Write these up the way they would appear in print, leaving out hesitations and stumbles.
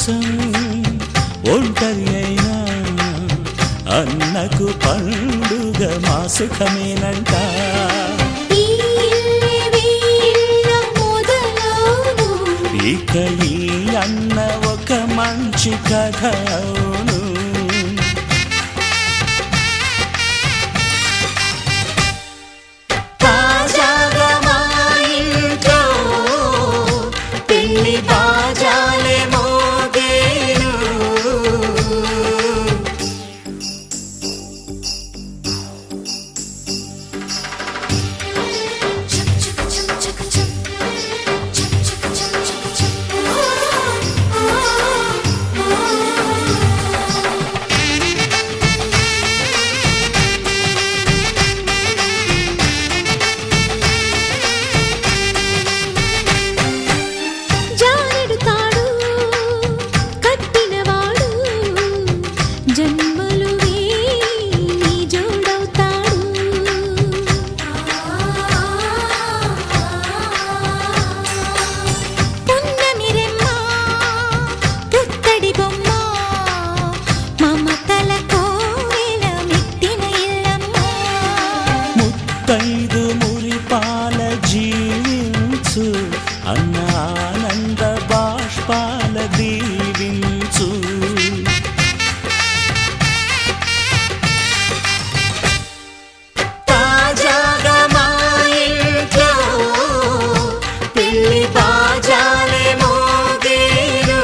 కోసం ఒంటరి అయినా అన్నకు పండుగ మా సుఖమేనంట. ఇక ఈ అన్న ఒక మంచి కథ అవును. తాజాగా మా ఇంట్లో పెళ్లి బాజాలే మోగేను. ముత్తైదు మురిపాల జీవించు అన్న ఆనంద బాష్పాల దీవించు. తాజాగా మా ఇంట్లో పెళ్లి బాజాలే మోగేను.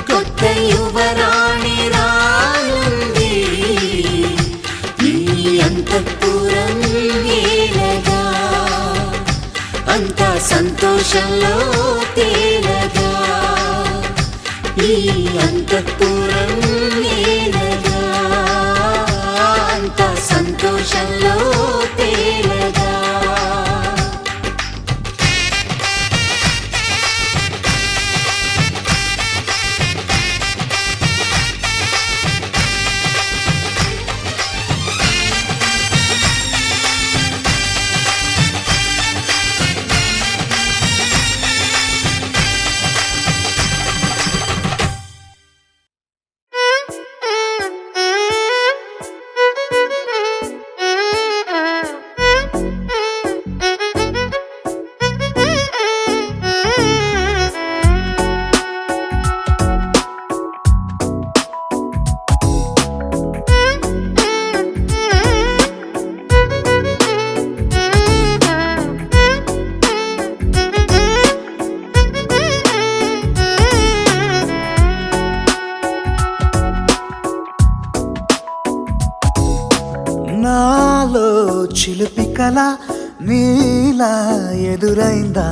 కొత్త యువరాణి రానుంది ఈ అంతఃపురం ఏలగా. అంతా సంతోషంలో తేలగా ఈ అంతఃపురం ఏలగా. అంతా సంతోషంలో తేలగా. నాలో చిలిపి కళ నీలా ఎదురైందా?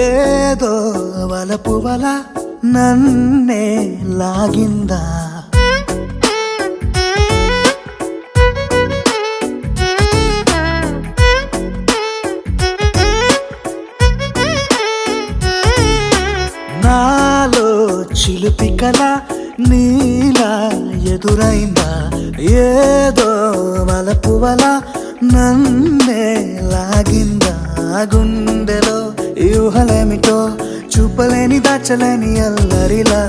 ఏదో వలపు వల నన్నే లాగిందా? నాలో చిలిపి కళ నీలా ఎదురైందా? ఏదో వలపు వల నన్నే లాగిందా? గుండెలో ఊహలేమిటో చూపలేని దాచలేని అల్లరిలా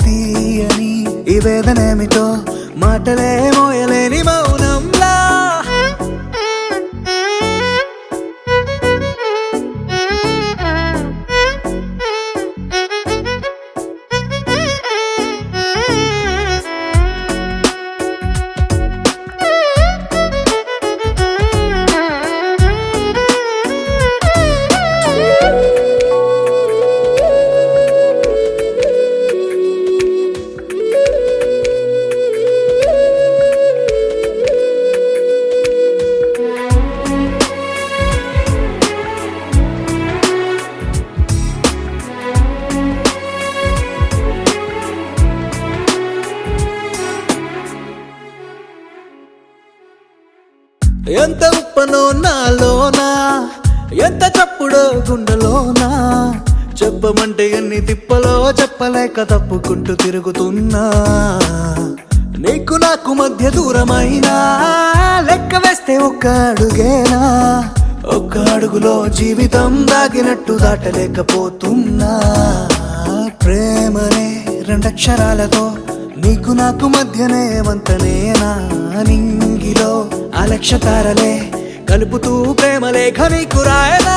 తీయని ఈ వేదనేమిటో మాటలే మోయలేని మౌనంలా. ఎంత ఉప్పనో నాలోనా, ఎంత చప్పుడో గుండెలోనా, చెప్పమంటే ఎన్ని తిప్పలో చెప్పలేక తప్పుకుంటూ తిరుగుతున్నా. నీకు నాకు మధ్య దూరమైనా లెక్క వేస్తే ఒక్క అడుగేనా, ఒక్క అడుగులో జీవితం దాగినట్టు దాటలేకపోతున్నా. ప్రేమనే రెండక్షరాలతో నీకు నాకు మధ్యనే వంతనేనా నింగిలో అలక్షతారలే కలుపుతూ ప్రేమ లేఖ నీకు రాయనా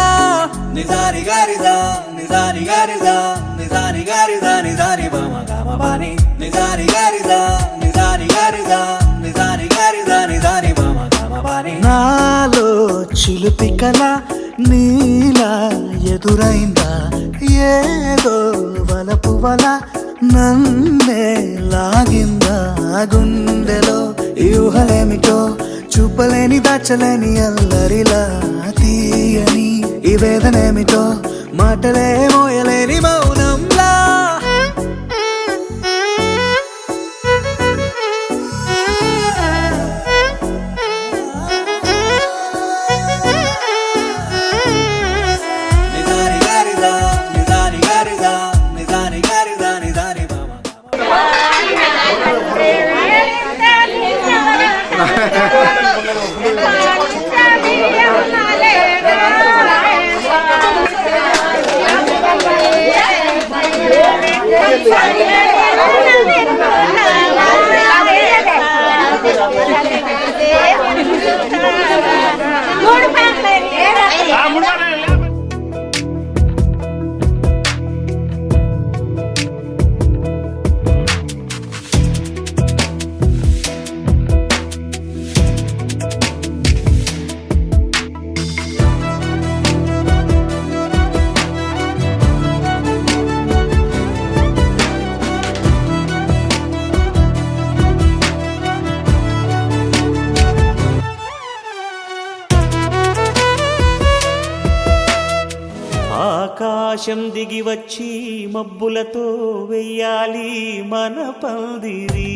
నిజాని గారిజా నిజాని గారిజా నిజాని గారిజా నిజాని బామ గామ బాని నిజాని గారిజా నిజాని గారిజా నిజాని గారిజా నిజాని బామ గామ బాని నాలో చిలుపి కల నీలా ఎదురైందా ఏదో వలపు వల నన్నే లాగిందా గుండెలో యూహలేమిటో చూపలేని దాచలేని అల్లరిలా తీయని ఈ వేదనేమిటో మాటలే మోయలేని మౌనంలా నిజాని గారిజా నిజాని గారిజా నిజాని గారిజా నిజాని బామ ఆకాశం దిగి వచ్చి మబ్బులతో వెయ్యాలి మన పందిరి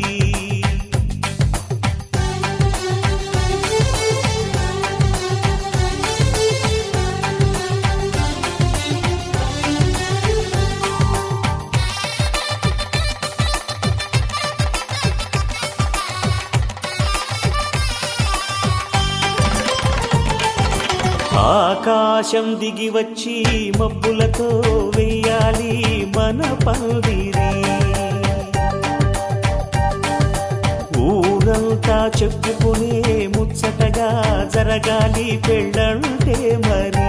ఆకాశం దిగి వచ్చి మబ్బులతో వెయ్యాలి మన పందిరి ఊరంతా చెప్పుకునే ముచ్చటగా జరగాలి పెళ్ళంటే మరి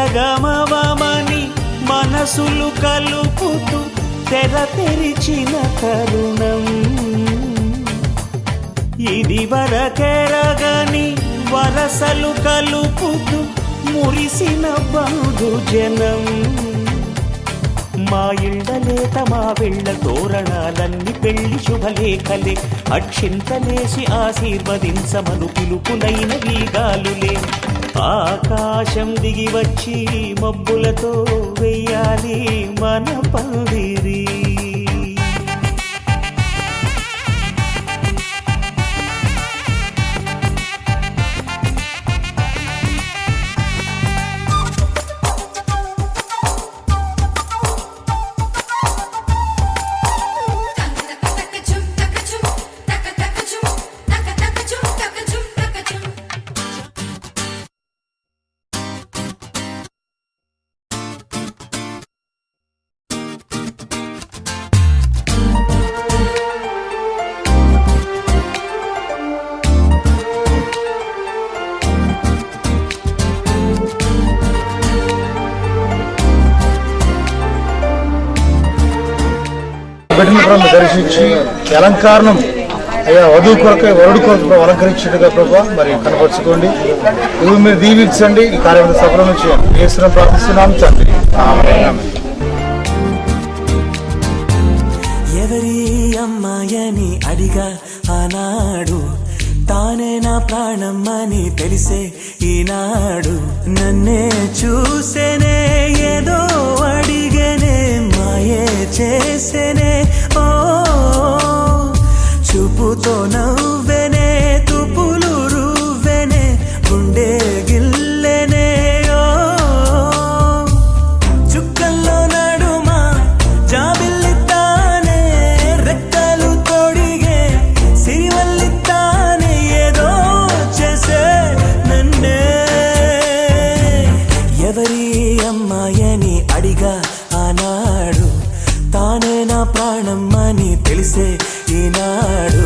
చెరిసగమవమని మనసులు కలుపుతూ తెర తెరిచిన తరుణం ఇది వరకెరగని వరసలు కలుపుతూ మురిసిన బంధు జనం మా ఇళ్ళలేత మా వెళ్ళ తోరణాలన్నీ పెళ్లి శుభలేఖలే అక్షింతలేసి ఆశీర్వదించమను పిలుపులైన వీగాలులే ఆకాశం దిగి వచ్చి మబ్బులతో వెయ్యాలి మన పందిరి పెట్టిన దర్శించి అలంకారణం అయ్యా వధువు కొరకు వరుడు కొరకు అలంకరించినట్టుగా ప్రభావ మరి కనపరుచుకోండి ఇవి మీరు దీవించండి ఈ కార్యక్రమం సఫలం చేయండి యేసుని ప్రార్థిస్తున్నాం తండ్రి ఆమేన్. ఎవరి అమ్మాయని అడిగా ఆనాడు తానే నా ప్రాణమ్మని తెలిసే ఈనాడు నన్నే చూసేనే ఏదో అడిగనే మాయే చేసేనే ఓ చూపుతో నవ్వెనే తుపులు రువ్వెనే గుండె గిల్లెనే ఓ చుక్కల్లో నడుమా జాబిల్లితానే రెక్కలు తొడిగే సిరివల్లితానే ఏదో చేసే నన్నే ఎవరి అడిగా ఆనాడు, తానే నా ప్రాణం అని తెలిసే ఈనాడు.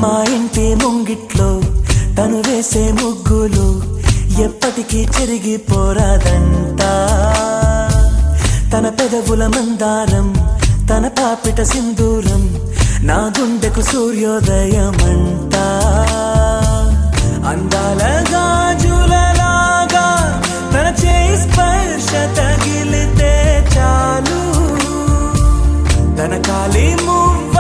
మా ఇంటి ముంగిట్లో తను వేసే ముగ్గులు ఎప్పటికీ చెరిగిపోరాదంట. తన పెదవుల మందారం, తన పాపిట సింధూరం, నా గుండెకు సూర్యోదయమంట. అందాల గాజులలాగా తన చేయి స్పర్శ తగిలితే చాలు, తన కాలి మువ్వ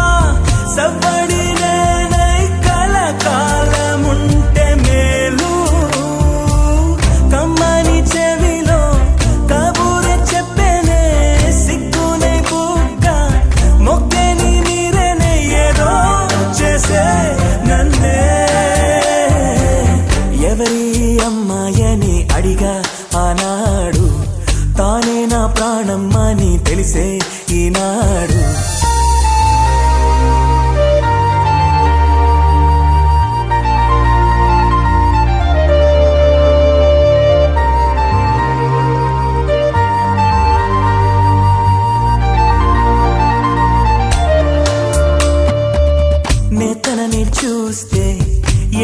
సవ్వడి నేనై కలకాలముంటే మేలు. కమ్మని చెవిలో కబూరె చెప్పేనే సిగ్గునే బుగ్గ మొక్కేని నీరేనే ఏదో చేసే నన్నే. ఎవరి అమ్మాయని అడిగా ఆనాడు, తానే నా ప్రాణం అని తెలిసే ఈనాడు. తనని చూస్తే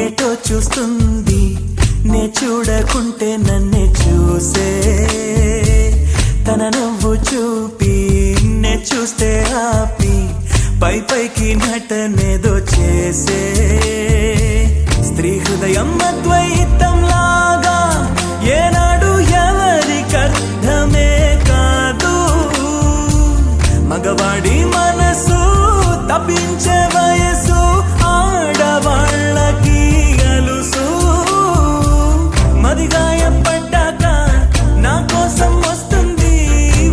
ఏటో చూస్తుంది, నే చూడకుంటే నన్నే చూసే. తన నవ్వు చూపి నే చూస్తే ఆపి పై పైకి నటనేదో చేసే. స్త్రీ హృదయం అద్వైతం లాగా ఏనాడు ఎవరికర్థమే కాదు. మగవాడి మనసు తప్పించే వయసు ఆడవాళ్ళకి అలుసు. మదిగాయపడ్డాక నా కోసం వస్తుంది,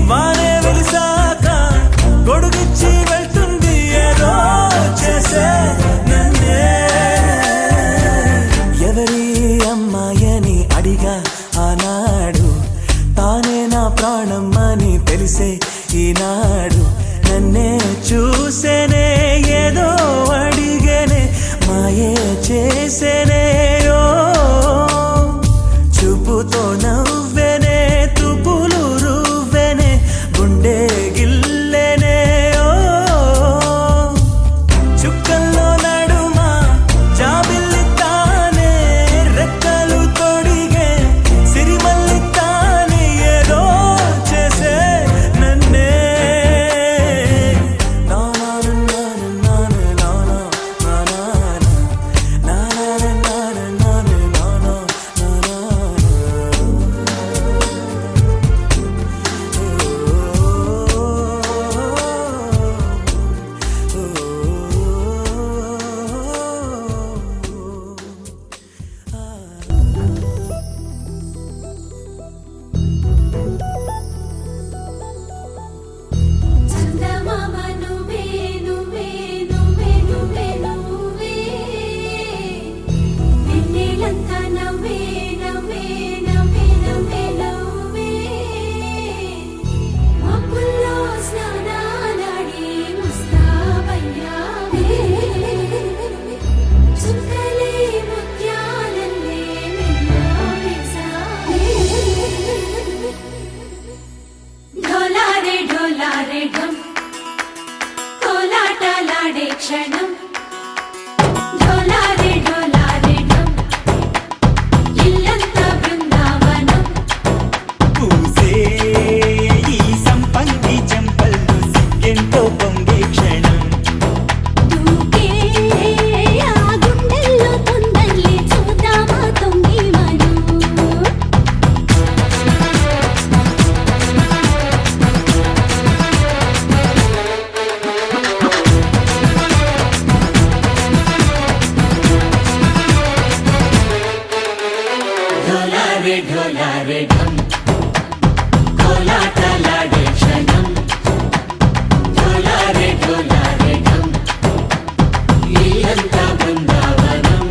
వారే వెలిసాక గొడుగిచ్చి వెళ్తుంది, ఏదో చేసే నన్నే. ఎవరి అమ్మాయని అడిగా ఆనాడు, తానే నా ప్రాణం అని తెలిసే ఈనాడు. నన్నే చూసేనే ఏదో అడిగేనే, మాయే చేసేనే. ఓ చూపుతో నవ్వెనే, తుపులు రువ్వెనే, గుండె గిల్లెనే. ఓ చుక్కల్లో నడుమా జాబిల్లి తానే, రెక్కలు తొడిగే సిరిమల్లి తానే, ఏదో చేసే నన్నే. నా డోలారే డోలారే ఢం కోలాటలాడే క్షణం డోలారే డోలారే ఢం ఇల్లంతా బృందావనం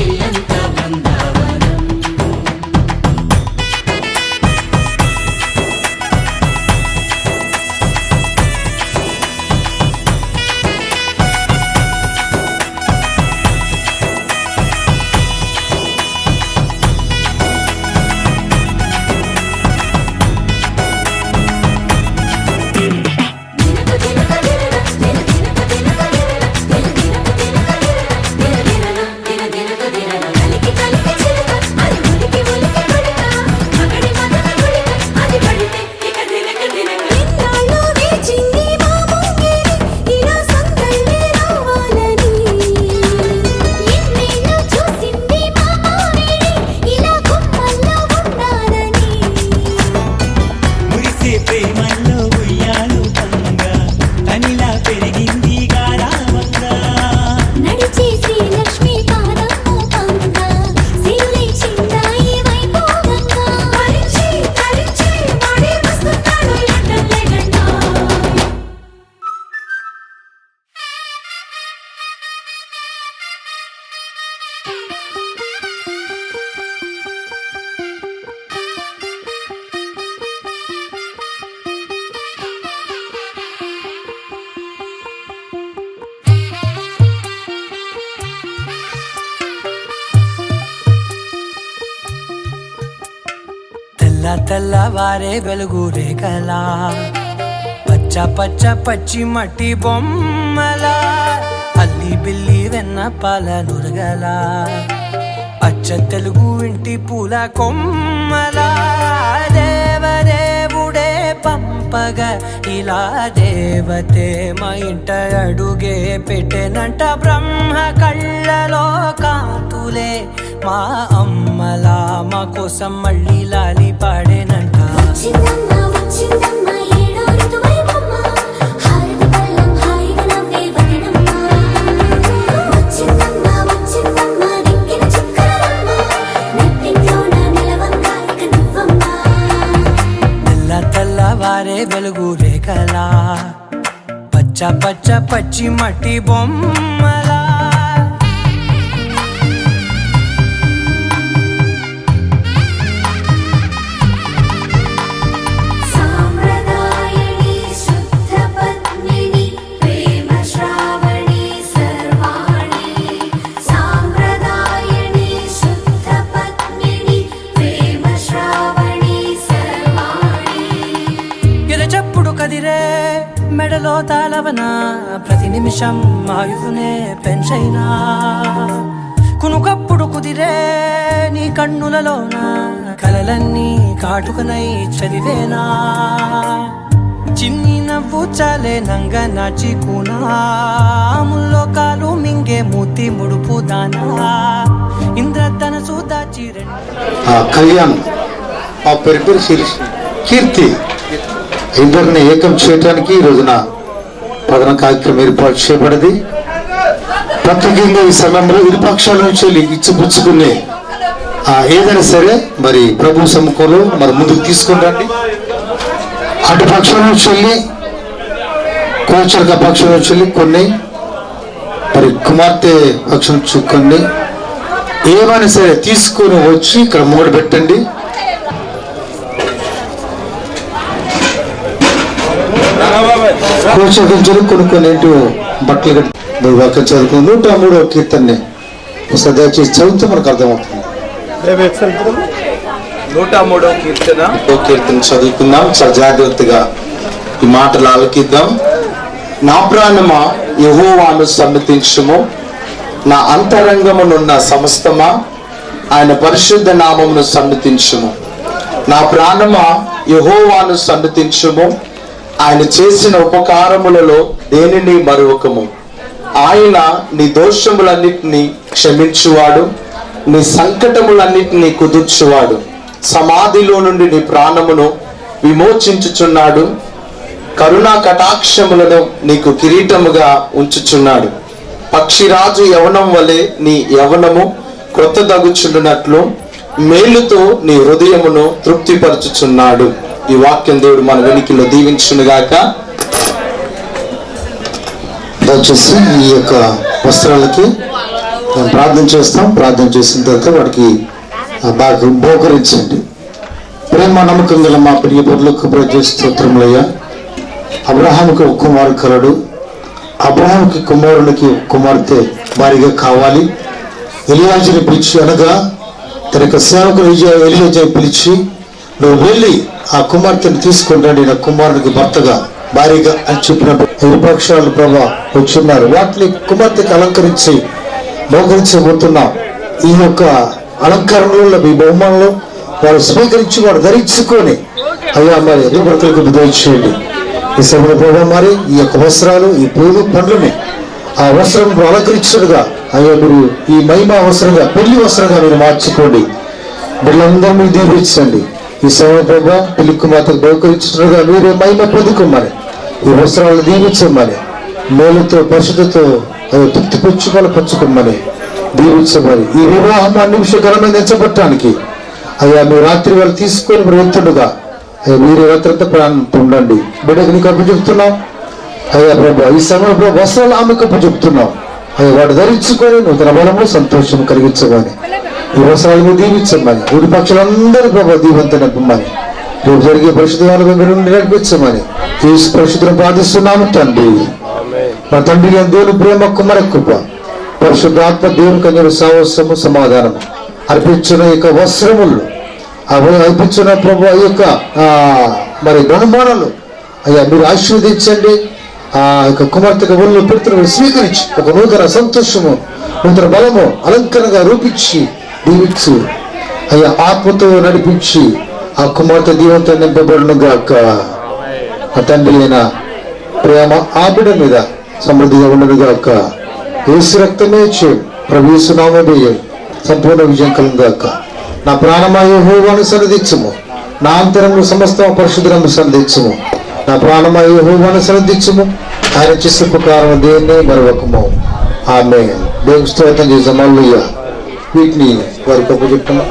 ఇల్లంతా బృందావనం మురిసే ప్రేమల్లో ఉయ్యాలు పంగా తనిలా పెరిగింది గారావంగా నడిచే శ్రీలక్ష్మి పాదము పంగ సిరులై చిందాయి వైభోగంగా హరించి హరించి వాడే వస్తున్నాడు లండన్ లెగండా తెల్ల తెల్లవారే వెలుగు రేఖలా పచ్చ పచ్చ పచ్చి మట్టి బొమ్మలా అల్లి బిల్లి వెన్న పాల నురగలా అచ్చ తెలుగు ఇంటి పూల కొమ్మలా దేవదేవుడే పంపగా ఇలా దేవతే మా ఇంట అడుగే పెట్టెనంట బ్రహ్మ కళ్ళలో కాంతులే మా అమ్మలా మా కోసం మళ్ళీ లాలి పాడేనంట వచ్చిందమ్మ ఏడో ఋతువైవమ్మ హారతి పళ్ళం హాయిగా నవ్వే వదినమ్మ వచ్చిందమ్మ దిక్కిన చుక్కలమ్మ నెట్టింట్లోన నిలవంగా ఇక నువ్వమ్మ తెల్ల తెల్లవారే వెలుగు రేఖలా పచ్చ పచ్చ పచ్చి మట్టి బొమ్మలా సాంప్రదాయని శుద్ధ పద్మిని ప్రేమ శ్రావణి సర్వాణి సాంప్రదాయని శుద్ధ పద్మిని ప్రేమ శ్రావణి సర్వాణి ఎరచప్పుడు కదిరే మెడలో తాళవన ప్రతి నిమిషం ఆయువునే పెంచైనా కునుకప్పుడు కుదిరే నీ కన్నులలోన కలలన్నీ కాటుకనై చదివేనా చిన్ని నవ్వు చాలే నంగ నాచి కూనాముల్లో కాలు మింగే మూతి ముడుపు దానా ఇంద్రధనసు దాచి కళ్యాణ్ ఆ పేరు కీర్తి ఇద్దరిని ఏకం చేయడానికి ఈ రోజున ప్రధాన కార్యక్రమం ఏర్పాటు చేయబడింది. ప్రత్యేకంగా ఈ సమయంలో ఇరుపక్షాల నుంచి ఇచ్చిపుచ్చుకునే ఏదైనా సరే మరి ప్రభు సముఖంలో మరి ముందుకు తీసుకుని రండి. అటు పక్షం నుంచి వెళ్ళి కోచర్క పక్షం నుంచి వెళ్ళి కొన్ని మరి కుమార్తె పక్షం నుంచి కొన్ని ఏమైనా సరే తీసుకుని వచ్చి ఇక్కడ మూడు పెట్టండి. కోచగించలు కొన్ని బట్టలు వాక్యం చదువుకుని 103వ కీర్తనని దయచేసి చదివితే మనకు అర్థమవుతుంది. 103వ కీర్తన చదువుకుందాం. చాలా జాగ్రత్తగా ఈ మాటలు ఆలకిద్దాం. నా ప్రాణమా యెహోవాను సమ్మతించుము, నా అంతరంగమునున్న సమస్తమా ఆయన పరిశుద్ధ నామమును సమ్మతించుము. నా ప్రాణమా యెహోవాను సమ్మతించుము, ఆయన చేసిన ఉపకారములలో దేనిని మరువకము. ఆయన నీ దోషములన్నిటినీ క్షమించువాడు, నీ సంకటములన్నిటినీ కుదుర్చువాడు. సమాధిలో నుండి నీ ప్రాణమును విమోచించుచున్నాడు, కరుణా కటాక్షములను నీకు కిరీటముగా ఉంచుచున్నాడు. పక్షిరాజు యవనం వలె నీ యవనము క్రొత్త తగుచుండునట్లు మేలుతో నీ హృదయమును తృప్తిపరచుచున్నాడు. ఈ వాక్యం దేవుడు మన వెనికిలో దీవించునుగాక. దయచేసి ఈ యొక్క వస్త్రాలకి మేము ప్రార్థన చేస్తాం. ప్రార్థన చేసిన తర్వాత వాడికి బాగా బహుకరించండి. ప్రేమ నమ్మకం గల మా ప్రియ పరులకు స్తోత్రములయ్యా. అబ్రహాముకి ఒక కుమారుడు కలడు. అబ్రహాముకి కుమారునికి ఒక కుమార్తె భారీగా కావాలి. ఎలియాజుని పిలిచి అనగా తన యొక్క సేవకుడు ఎలియాజుని పిలిచి, నువ్వు వెళ్ళి ఆ కుమార్తెను తీసుకుంటాడు నా కుమారునికి భర్తగా భారీగా అని చెప్పినప్పుడు ఇరుపక్షాలు ప్రభా వచ్చున్నారు. వాటిని కుమార్తెకి అలంకరించి బహుకరించబోతున్నాం. ఈ యొక్క అలంకరణలో ఈ బహుమానంలో వారు స్వీకరించి వారు ధరించుకొని అయ్యా మరి రేపటికి బుద్ధి ఈ సమయంలో ప్రభావ మరి ఈ యొక్క వస్త్రాలు ఈ పూలు పండ్లని ఆ వస్త్రం అలంకరించుడుగా అయ్యా మీరు ఈ మహిమ వస్త్రంగా పెళ్లి వస్త్రంగా మీరు మార్చుకోండి. బిడ్డలందరూ మీరు దీవించండి. ఈ సమయంలో ప్రభావ పెళ్లి కుమార్తెకు బహుకరించుడుగా మీరే మహిమ పొందుకోమని ఈ వస్త్రాలను దీవించమని మేలుతో పరిశుద్ధతో తృప్తి పంచుకోమని దీవించమని ఈ వివాహం నిమిషకరమైన ఎంచబట్టడానికి అయ్యా మీరు రాత్రి వాళ్ళు తీసుకొని మీరు వెళ్తుండగా అయ్యా మీరు రాత్రంతా ప్రాణంతో ఉండండి. బిడ్డకు నీకు అప్పు చెప్తున్నాం అయ్యా ప్రభా. ఈ సమయంలో వస్త్రాలు ఆమెకు అప్పు చెప్తున్నాం అయ్యా. వాడు ధరించుకొని నూతన బలము సంతోషం కలిగించమని ఈ వస్త్రాలను దీవించమని ఊరి పక్షులందరూ ప్రభావ దీవంతో నింపమని రేపు జరిగే పరిశుద్ధ మీరు నడిపించమని ఈ పరిశుద్ధం ప్రార్థిస్తున్నాము తండ్రి. మా తండ్రి దేవుని ప్రేమ కుమార కృప పరిశుద్ధాత్మ దేవుని కన్యల సాహసము సమాధానం అర్పించిన యొక్క వస్త్రములు అర్పించిన ప్రభు ఈ యొక్క మరి బహుమానాలు అయ్యా మీరు ఆశీర్వదించండి. ఆ యొక్క కుమార్తెకు ఒళ్ళు పెడుతున్న స్వీకరించి ఒక నూతన సంతోషము నూతన బలము అలంకరణగా రూపించి దీవించి అయ్యా ఆత్మతో నడిపించి ఆ కుమార్తె దీవంతో నింపబడును గాక. ఆ తండ్రి అయిన ప్రేమ ఆ బిడ్డ మీద సమృద్ధిగా ఉండను గాక. యేసు రక్తమే చేయం ప్రభు యేసు నామమే సంపూర్ణ విజయం కలుగు గాక. నా ప్రాణమా యెహోవాను సన్నిధించుము, నా అంతరంగ సమస్త పరిశుద్ధులను సన్నిధించుము. నా ప్రాణమా యెహోవాను సన్నిధించుము, ఆయన చేసే ప్రకారం దేన్ని మరొకము. ఆమేన్. దేవుని స్తోత్రం చేద్దాం. హల్లెలూయా. వీటిని వారికి అప్పచెప్తున్నాం.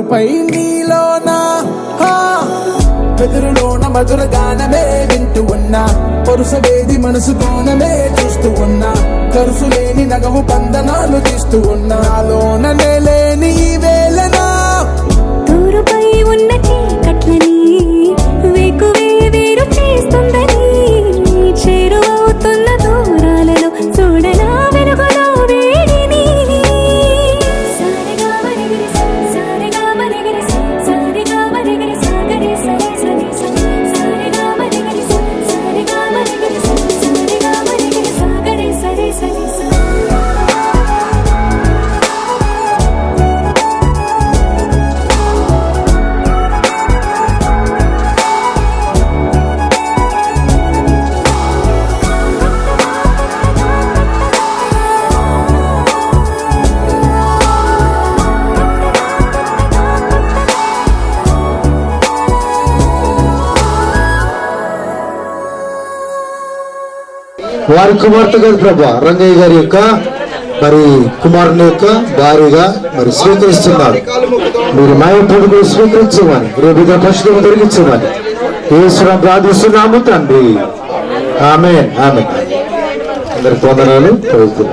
మరుపై నీలోనా వెదురులోన మధుర గానమే వింటూ ఉన్నా పరుసవేది మనసు కోణమే చూస్తూ ఉన్నా కరుసు లేని నగవు బంధనాలు తీస్తూ ఉన్నా లోన లేని ఈ వేళనా తూరుపై ఉన్న చీకట్లని వేకువే వేరు చేస్తుందని చేరువవుతున్న దూరాలలో చూడనా వెలుగులో వేడిని సారెగా మరిగిరి సారెగా మరిగిరి సారెగా మరిగిరి సాగరి సరి సరి సారెగా మరిగిరి సారెగా మరిగిరి సారెగా మరిగిరి సాగరి సరి సరి వారి కుమార్తె గారు ప్రభా రంగయ్య గారి యొక్క మరి కుమారుని యొక్క భార్యగా మరి స్వీకరిస్తున్నారు. మీరు మాయ పొడుగులు స్వీకరించమని రేపు పశువులు దొరికించమని ఈశ్వరం ప్రార్థిస్తున్నాము తండ్రి. ఆమేన్ ఆమేన్. అందరి పొందనాలు ప్రభుత్వం.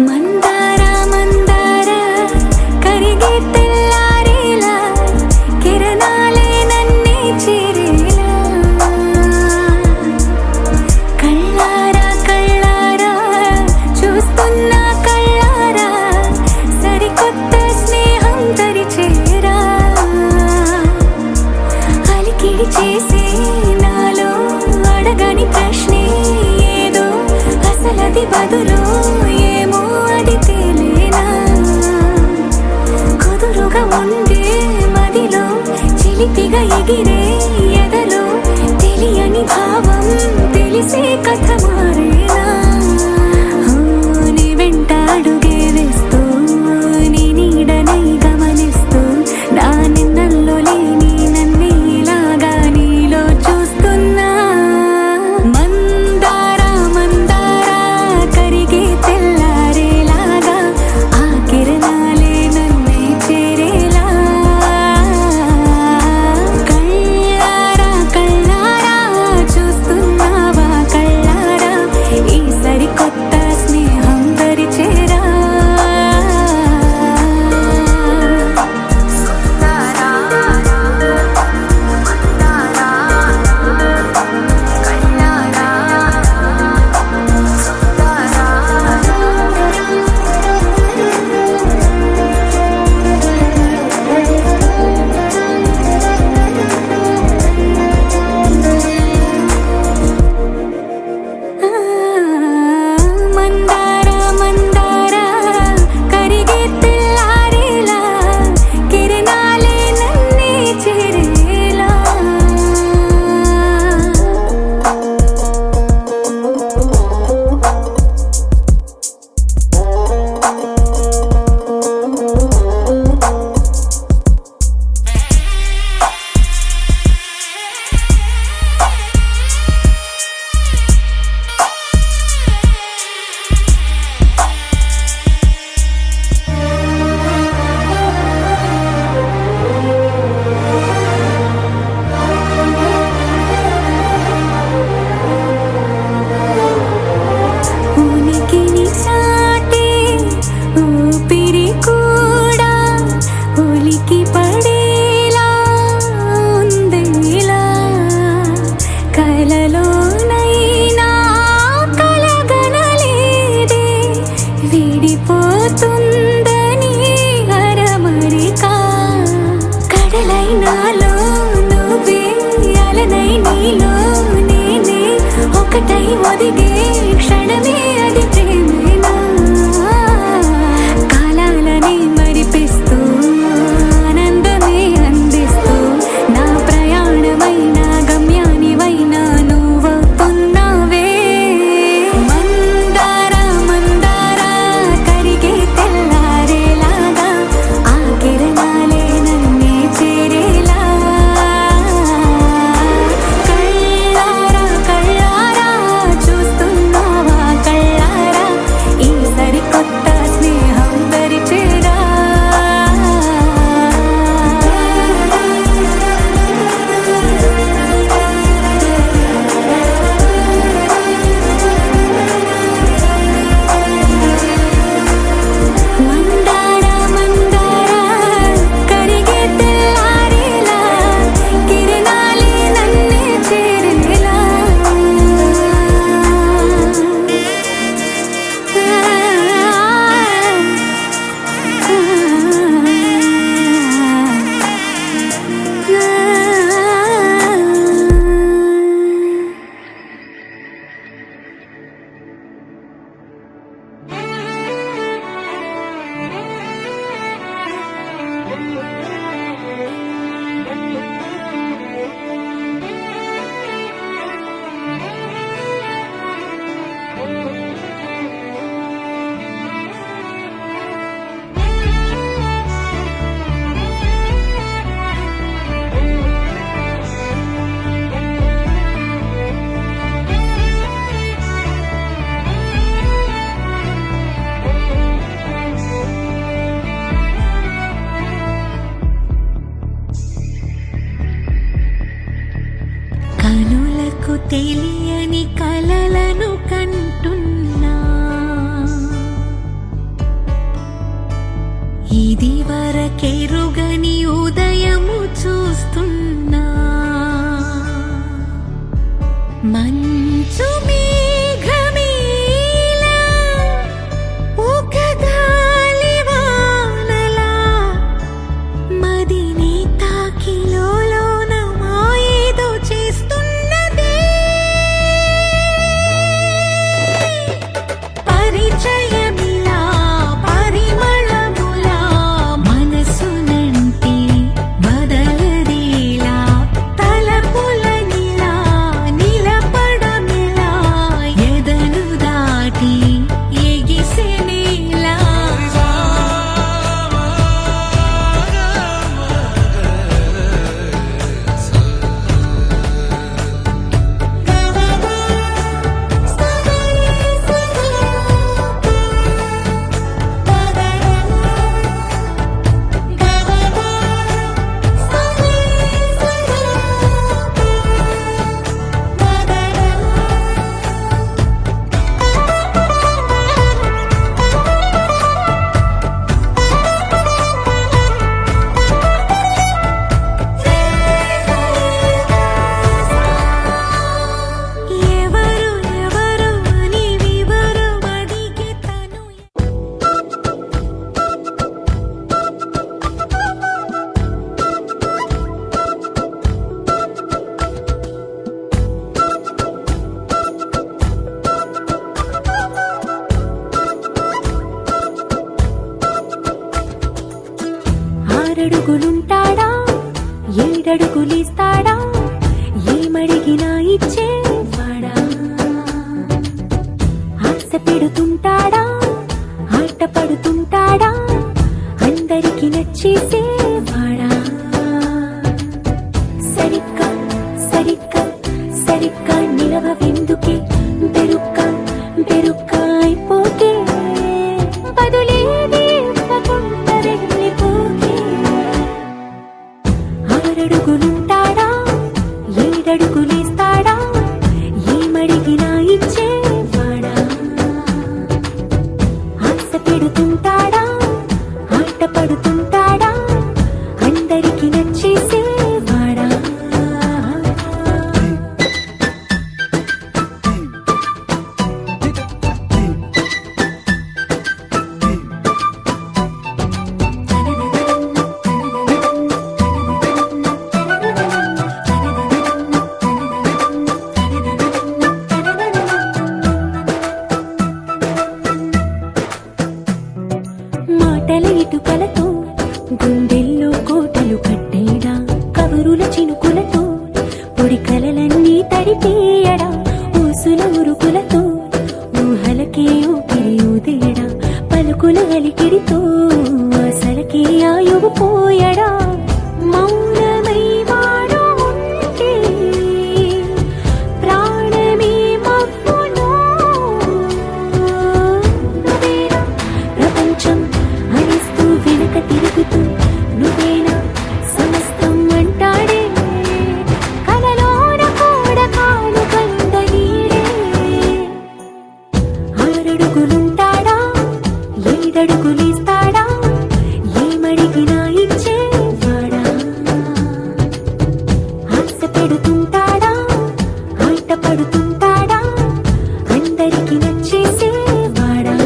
మందార మందార కరిగే తెల్లారేలా కిరణాలే నన్నే చేరేలా కళ్ళారా కళ్ళారా చూస్తున్నా కళ్ళారా సరికొత్త స్నేహం తరిచేరా అలికిడి చేసే నాలో అడగని ప్రశ్నే ఏదో అసలది బదులు ఉండే మదిలో చిలిపిగా ఎగిరే ఎదలో తెలియని భావం తెలిసే కథ మారేనా నీ వెంట అడుగే వేస్తూ నీ నీడనై గమనిస్తూ నా నిన్నల్లో లేని నన్నే ఇలాగా నీలో చూస్తున్నా మందార మందార కరిగే తెల్లారేలాగా ఆ కిరణాలే నన్నే చేరేలా కళ్ళారా కళ్ళారా చూస్తున్నావా కళ్ళారా ఈ సరికొత్త స్నేహం పరిచేరా మందార మందార కరిగే తెల్లారేలా కిరణాలే నన్నే చేరేలా ఉనికిని చాటే ఊపిరి కూడా ఉలికి పడేలా ఉందేలా కలలోనైనా కలగనలేదే విడిపోతుందని అరమరికా కడలైనాలో నువ్వే అలనై నీలో నేనే ఒక ఒకటై ఒదిగే క్షణమే అది ప్రేమేనా కాలాలని మరిపిస్తూ ఆనందమే అందిస్తూ నా ప్రయాణమైన గమ్యానివైనా నువ్వవుతున్నావే మందార మందార కరిగే తెల్లారేలాగా ఆ కిరణాలే నన్నే చేరేలా కళ్ళారా కళ్ళారా చూస్తున్నావా కళ్ళారా ఈ సరికొత్త స్నేహం పరిచేరా మందార మందార కరిగే తెల్లారేలా కిరణాలే నన్నే చేరేలా కనులకు తెలియని కలలను కంటున్నా ఇది వరకెరుగని ఉదయము చూస్తున్నా మంచు మేఘమేలా ఒక గాలివానలా మదిని తాకిలోన మాయేదో చేస్తున్నదే పరిచయమిలా పరిమళములా మనసునంటి వదలదేలా తలపులనిలా నిలపడమిలా ఎదను దాటి ఎగిసెనేలా ఎవరు ఎవరు అని వివరం అడిగే తను ఆరడుగులుంటాడా ఏడడుగులిస్తాడా ఏమడిగినా ఇచ్చేవాడా ఆశ పెడుతుంటాడా ఆట పడుతుంటాడా అందరికి నచ్చేసేవాడా సరిగ్గా సరిగ్గా సరిగ్గా నిలవెందుకే బెరుక్క బెరుక్క అయిపోకే బదులేది ఇవ్వకుండా వెళ్ళిపోకే ఆరడుగులుంటాడా ఏడడుగులేస్తాడా ఏమడిగినా ఇచ్చేవాడా ఆశ పెడుతుంటాడా ఆట పడుతుంటాడా అందరికి నచ్చేసేవాడా గంటల ఇటుకలతో గుండెల్లో కోటలు కట్టేడా కబురుల చినుకులతో పొడి కలలన్నీ తడిపేయడా ఊసుల ఉరుకులతో ఊహలకే ఊపిరి ఊదేయడా పలుకుల అలికిడితో అసలకే ఆయువు పోయడా మౌనమై వాడు ఉంటే ప్రాణమే మవ్వును నువ్వేనా ప్రపంచం అనిస్తూ వెనుక తిరుగుతూ నువ్వేనా సమస్తం అంటాడే కలలోన కూడా కాలు కంద నీడే ఆరడుగులుంటాడా ఏడడుగులేస్తాడా ఏమడిగినా ఇచ్చేవాడా ఆశ పెడుతుంటాడా ఆట పడుతుంటాడా అందరికి నచ్చేసేవాడా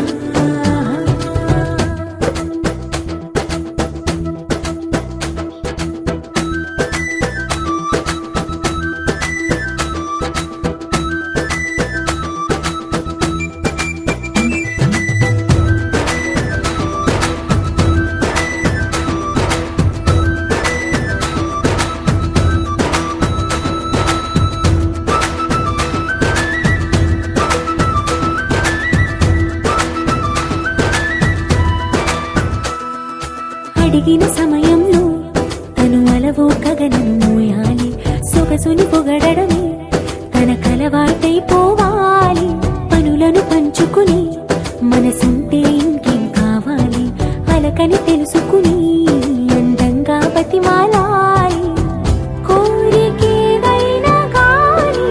అడిగిన సమయంలో తను అలవో గగనను మోయాలి సొగసుని పొగడమే తన కలవాటైపోవాలి పనులను పంచుకుని మనసుంటే ఇంకేం కావాలి అలకని తెలుసుకుని అందంగా బతిమాలాలి కోరికేదైనా గాని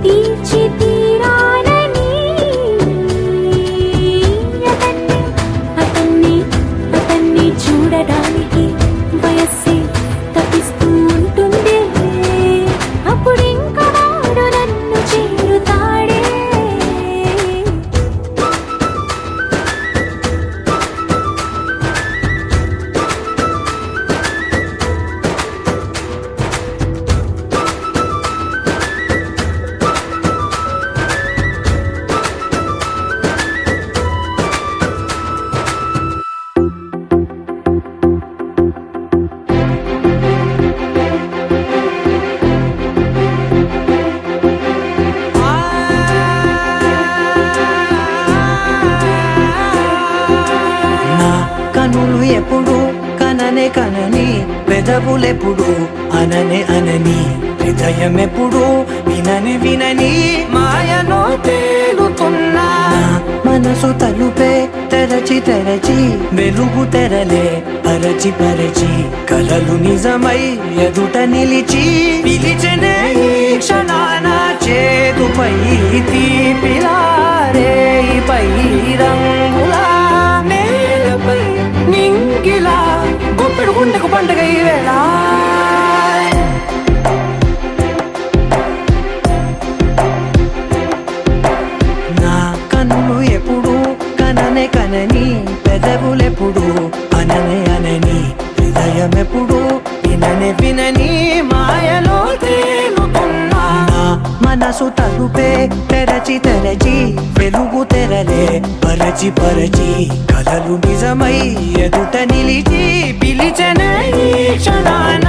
తీర్చి తీరాలని అతన్ని చూడడానికి వయస్సే తప్పిస్తూ ఉంటుంది అప్పుడింకా వాడు నన్ను చేరుతాడే నా కనులు ఎప్పుడు కననే కనని పెదవులెప్పుడు అననే అనని హృదయం ఎప్పుడు వినని వినని మాయలో తేలుతున్నా మనసు తలుపే తెరచి తెరచి వెలుగు తెరలే పరచి పరచి కలలు నిజమై ఎదుట నిలిచి పిలిచనే ఈ క్షణాన చేతుపై తీపిలారే పై రంగులా నేలపై నింగిలా గుప్పెడు గుండెకు పండుగ ఈ వేళ నా కన్నులు ఎప్పుడు కననే కనని పెదవులెప్పుడు అననే అనని హృదయం ఎప్పుడు విననే వినని మాయలో తేలుతున్నా నా మనసు తలుపే తెరచి తెరచి వెలుగు తెరలే పరచి పరచి కలలు నిజమై ఎదుట నిలిచి పిలిచనే ఈ క్షణాన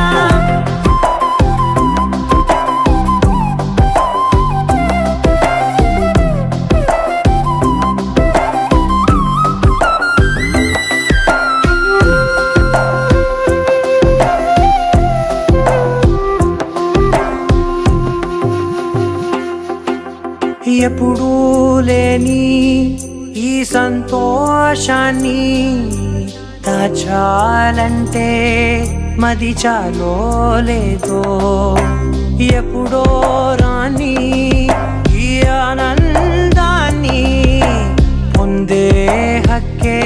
ఎప్పుడూ లేని ఈ సంతోషాన్ని దాచాలంటే మది చాలో లేదో ఎప్పుడో రాని ఈ ఆనందాన్ని పొందే హక్కే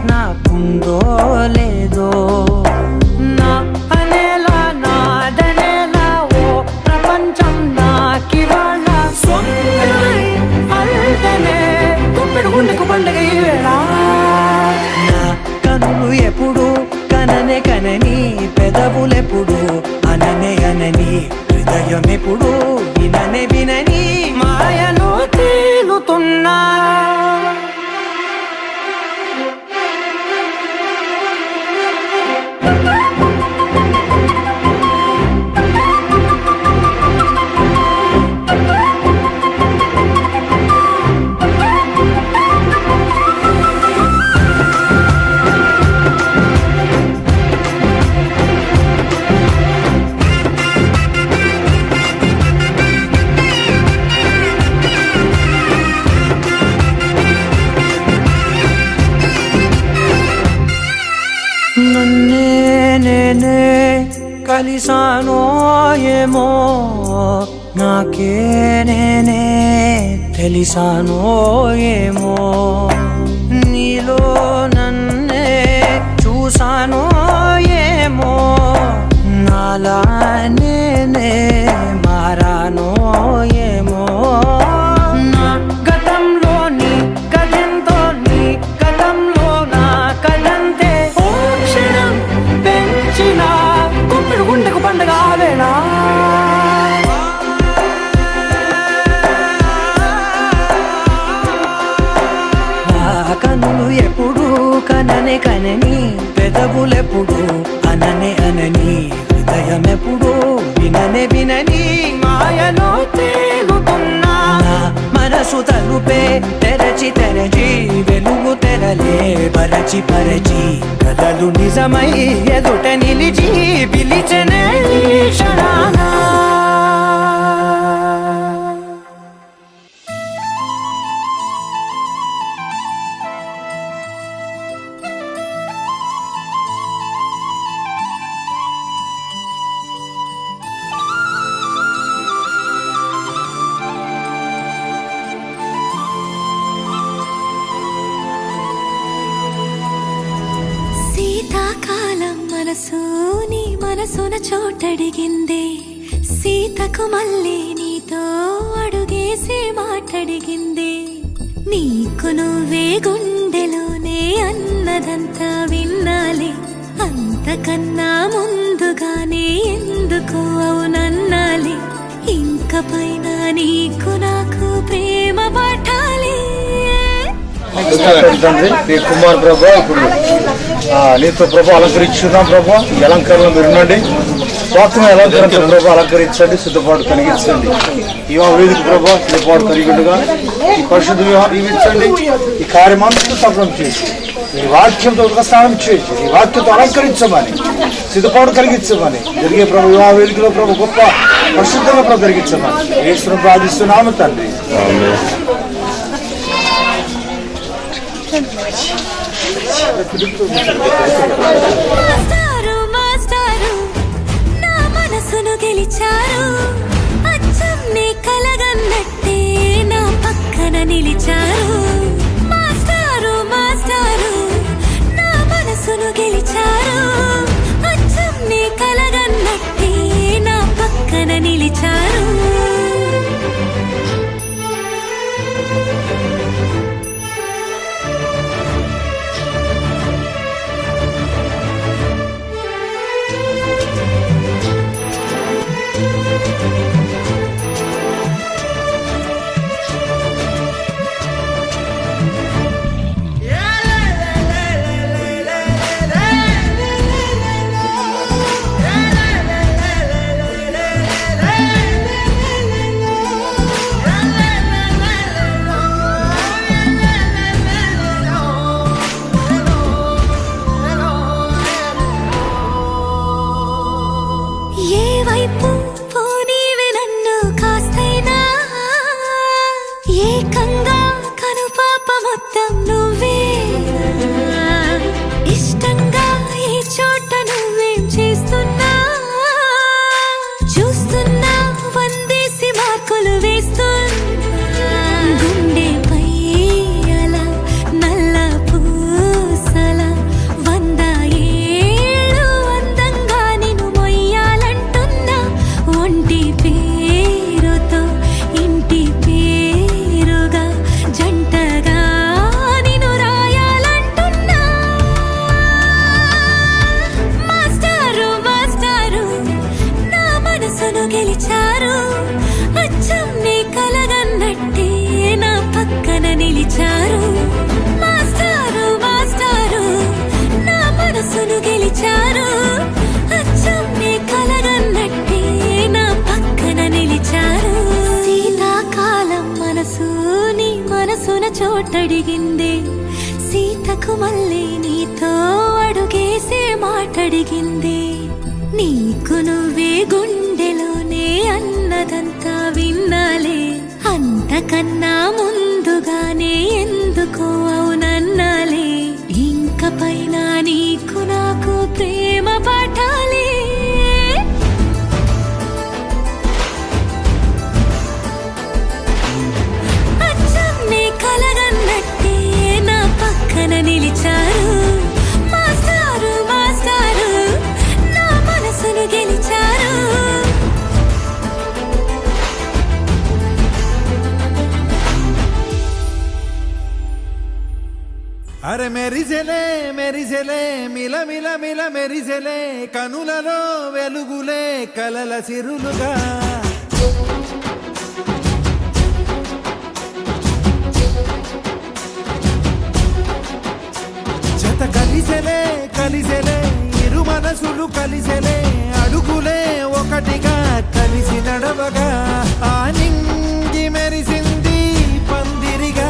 నాకుందో లేదో నా అనేలా నాదనేలా ఓ ప్రపంచం నాకివాళ అల్దనే గుప్పెడు గుండెకు పండుగ ఈ వేళ నా కనులు ఎప్పుడు కననే కనని పెదవులెప్పుడు అననే అనని హృదయం ఎప్పుడు విననే వినని మాయలో తేలుతున్నా కలిసానో ఏమో నాకే నేనే తెలిసానో ఏమో నీలో నన్నే చూసానో ఏమో నాలా నేనే మారానో ఏమో నా గతంలోని కథంతో నీ గతంలో నా కథంతే ఓ క్షణం పెంచిన గుండెకు గుండెకు పండగ వేళ కనులు ఎప్పుడు కననే కనని పెదవులెప్పుడు అననే అనని హృదయం ఎప్పుడు విననే వినని మాయలో తేలుతున్నా మనసు తలుపే తెరచి తెరచి వెలుగు తెరలే పరచి పరచి కథలు నిజమై ఎదుట నిలిచి పిలిచెనే క్షణానా శీతాకాలం మనసు నీ మనసున చోటడిగిందే సీతకు మళ్ళీ నీతో అడుగేసి మాటడిగిందే నీకు నువ్వే గుండెలోనే అన్నదంతా విన్నాలి అంతకన్నా ముందుగానే ఎందుకు అవునన్నాలి ఇంక పైన నీకు నాకు ప్రేమ పట్టాలి తండ్రి నీ కుమార్ ప్రభా ఇప్పుడు నీతో ప్రభా అలంకరించున్నాం ప్రభా ఈ అలంకరణ మీరు ఉండండి వాక్యం అలంకరించిన ప్రభా అలంకరించండి సిద్ధపాటు కలిగించండి ఈ వేదిక ప్రభా సిద్ధపాటు కలిగిండుగా ఈ పరిశుద్ధ వివాహం దీవించండి ఈ కార్యమంతా సఫలం చేసి ఈ వాక్యంతో స్నానం చేసి ఈ వాక్యంతో అలంకరించమని సిద్ధపాటు కలిగించమని జరిగే ప్రభు వివాహ వేదికలో ప్రభు గొప్ప పరిశుద్ధంగా ప్రభు కలిగించమని యేసును ప్రార్థిస్తున్నాము తండ్రి. మాస్టారు మాస్టారు నా మనసును గెలిచారు అచ్చం నీ కలగన్నట్టే నా పక్కన నిలిచారు మాస్టారు మాస్టారు నా మనసును గెలిచారు అచ్చం నీ కలగన్నట్టే నా పక్కన నిలిచారు చోటడిగిందే సీతకు మళ్ళీ నీతో అడుగేసే మాటడిగిందే నీకు నువ్వే గుండెలోనే అన్నదంతా విన్నాలే అంతకన్నా ముందుగానే ఎందుకో అవునన్నాలే ఇంక పైన నీకు నాకు ప్రేమ పట్టాలి అరే మెరిసెలే మెరిసెలే మిల మిల మిల మెరిసెలే కనులలో వెలుగులే కలల సిరులుగా జత కలిసెలే కలిసెలే ఇరు మనసులు కలిసెలే అడుగులే ఒకటిగా కలిసి నడవగా ఆ నింగి మెరిసింది పందిరిగా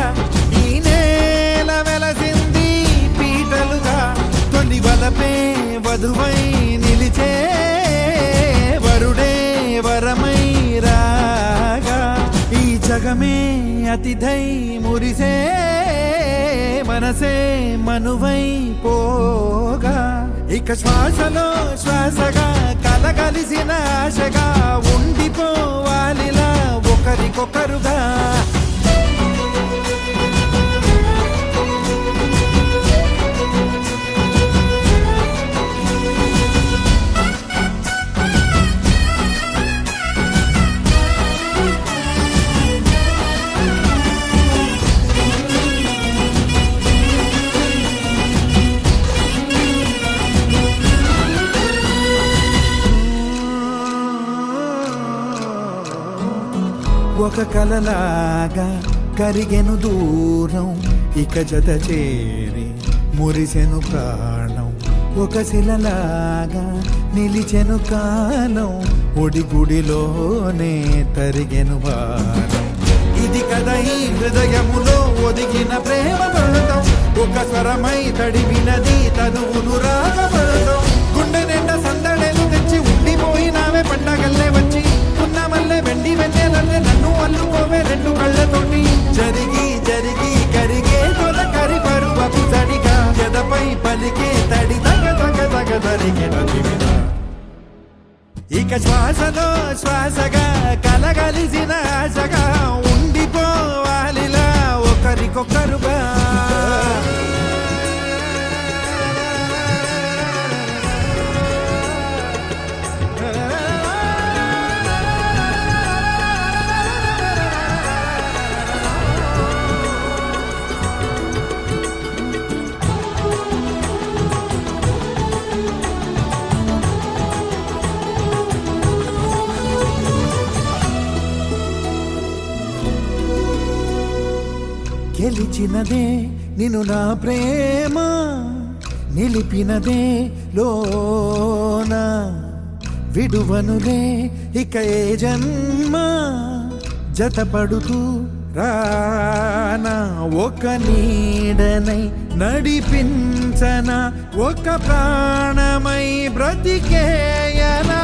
ఈ నేల వెలసింది పీటలుగా తొలి వలపే వధువై నిలిచే వరుడే వరమై రాగా ఈ జగమే అతిథై మురిసే మనసే మనువై పోగా ఇక శ్వాసలో శ్వాసగా కలగలిసిన ఆశగా ఉండిపోవాలిలా ఒకరికొకరుగా ఒక కలలాగా కరిగెను దూరం ఇక జత చేరి మురిసెను ప్రాణం ఒక శిలలాగా నిలిచెను కాలం ఒడిగుడిలోనే తరిగెను వారం ఇది కదా ఈ హృదయములో ఒదిగిన ప్రేమ పడతాం ఒక స్వరమై తడివినది తనువును రాగపడతాం గుండె నిండా సందడేలు తెచ్చి ఉండిపోయినావే పండగల్లే వచ్చి మల్లె వెండి వెన్నెలల్లే నన్ను అల్లుకోవే రెండు కళ్ళతోటి జరిగి జరిగి కరిగే తొల కరి పరువపు తడిగా ఎదపై పలికే తడి తగ తగ తగ తరిగిన దివిన ఇక శ్వాసలో శ్వాసగా కలగలిసిన ఆశగా ఉండిపోవాలిలా ఒకరికొకరుగా గెలిచినదే నిన్ను నా ప్రేమ నిలిపినదే లోన విడువనులే ఇక ఏ జన్మ జతపడుతూ రానా ఒక నీడనై నడిపించన ఒక ప్రాణమై బ్రతికేయనా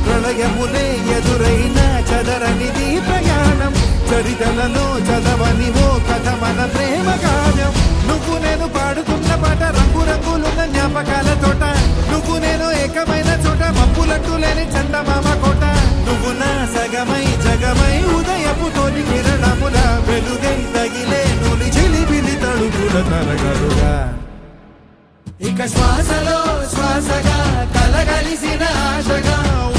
ప్రళయములే ఎదురైన చదరనిది ప్రయాణం చరితలలో చదవని ఓ కథ మన ప్రేమ గానం నువ్వు నేను పాడుతున్న పాట రంగు రంగులున్న జ్ఞాపకాల తోట నువ్వు నేను ఏకమైన చోట మబ్బులంటూ లేని చందమామ కోట నువ్వు నా సగమై జగమై ఉదయపు తోలి కిరణముల వెలుగై తగిలే నూలి చిలిబిలి తడుపుల తరగరుగా ఇక శ్వాసలో శ్వాసగా కలగలిసిన ఆశగా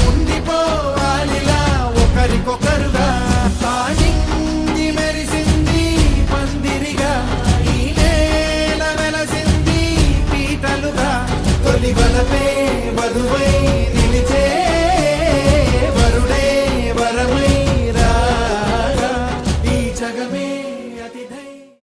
ఉండిపోవాలిలా ఒకరికొకరుగా తానింగి మెరిసింది పందిరిగా ఈ నేల వెలసింది పీటలుగా తొలి వలపే వధువై